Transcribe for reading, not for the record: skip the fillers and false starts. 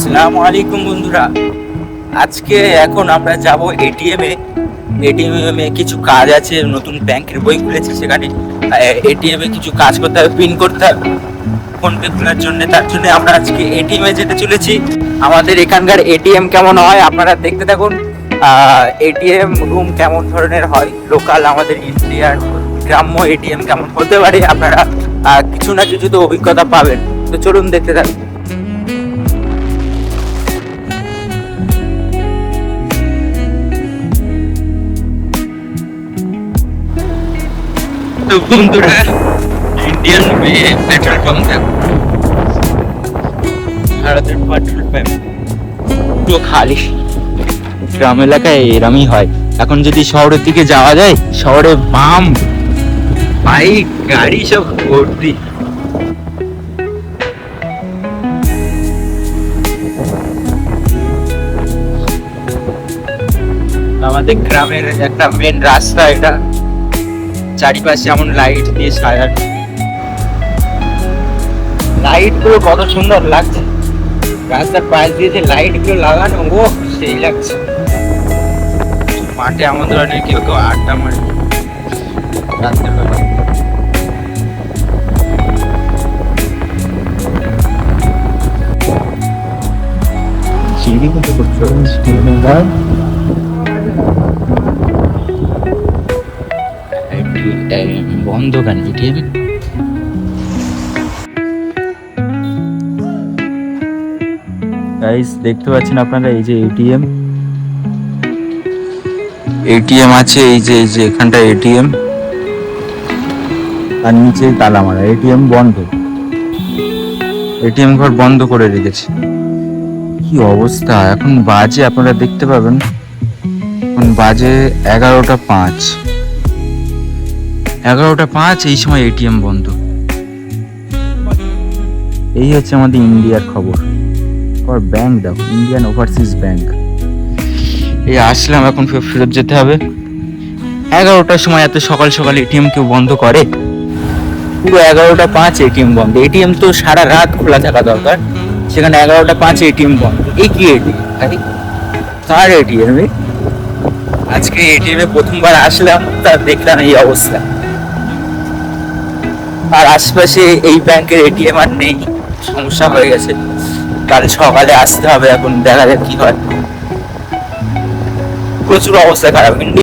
আসসালামু আলাইকুম বন্ধুরা। আজকে এখন আমরা যাব এটিএম এ কিছু কাজ আছে, নতুন ব্যাংকের বই খুলেছে, সেখানে এটিএম এ কিছু কাজ করতে হবে, পিন করতে হবে ফোন পে খোলার জন্য। তার জন্য আমরা আজকে এটিএম এ যেতে চলেছি। আমাদের এখানকার এটিএম কেমন হয় আপনারা দেখতে থাকুন। এটিএম রুম কেমন ধরনের হয়, লোকাল আমাদের ইন্ডিয়ার গ্রাম্য এটিএম কেমন হতে পারে, আপনারা কিছু না কিছু তো অভিজ্ঞতা পাবেন। তো চলুন দেখতে থাকুন। তো বন্ধুরা, ইন্ডিয়ান পেট্রোল পাম্প, ভারতের পেট্রোল পাম্প পুরো খালি। গ্রাম এলাকায় এরমই হয়। এখন যদি শহরের দিকে যাওয়া যায়, শহরে বাম বাইক গাড়ি সব ভর্তি। আমাদের গ্রামের একটা মেন রাস্তা এটা, চারিপাশে এমন লাইট দিয়ে সাজানো, লাইট গুলো কত সুন্দর লাগছে। রাস্তার পাশ দিয়ে যে লাইট গুলো লাগানো, ও সেই লাগছে। মাঠে আমাদের অনেক কেউ কেউ আড্ডা মারে রাতের বেলা। বন্ধ কেন এটিএম? গাইস দেখতে পাচ্ছেন আপনারা, এই যে এটিএম আছে, এই যে এখানটা এটিএম, আর নিচে তালা মারা। এটিএম বন্ধ, এটিএম ঘর বন্ধ করে রেখেছে। কি অবস্থা! এখন বাজে, আপনারা দেখতে পাবেন, এখন বাজে 11টা 5। এই সময় এটিএম বন্ধ। এই হচ্ছে আমাদের ইন্ডিয়ার খবর। ব্যাংক দেখো, ইন্ডিয়ান ওভারসিজ ব্যাংক। এই আসলাম, এখন ফেরত যেতে হবে। 11টার সময় এত সকাল সকাল এটিএম কেউ বন্ধ করে? পুরো 11টা 5 এটিএম বন্ধ। এটিএম তো সারা রাত খোলা থাকা দরকার, সেখানে 11টা 5 এটিএম বন্ধ। এই কি এটিএম? কার এটিএম? আজকে এটিএম এ প্রথমবার আসলাম, তা দেখলাম এই অবস্থা। আর আশপাশে এই ব্যাংকের এটিএম আর নেই, সমস্যা হয়ে গেছে। কাল সকালে আসতে হবে, এখন দেখা যাক কি হয়। প্রচুর অবস্থা খারাপ।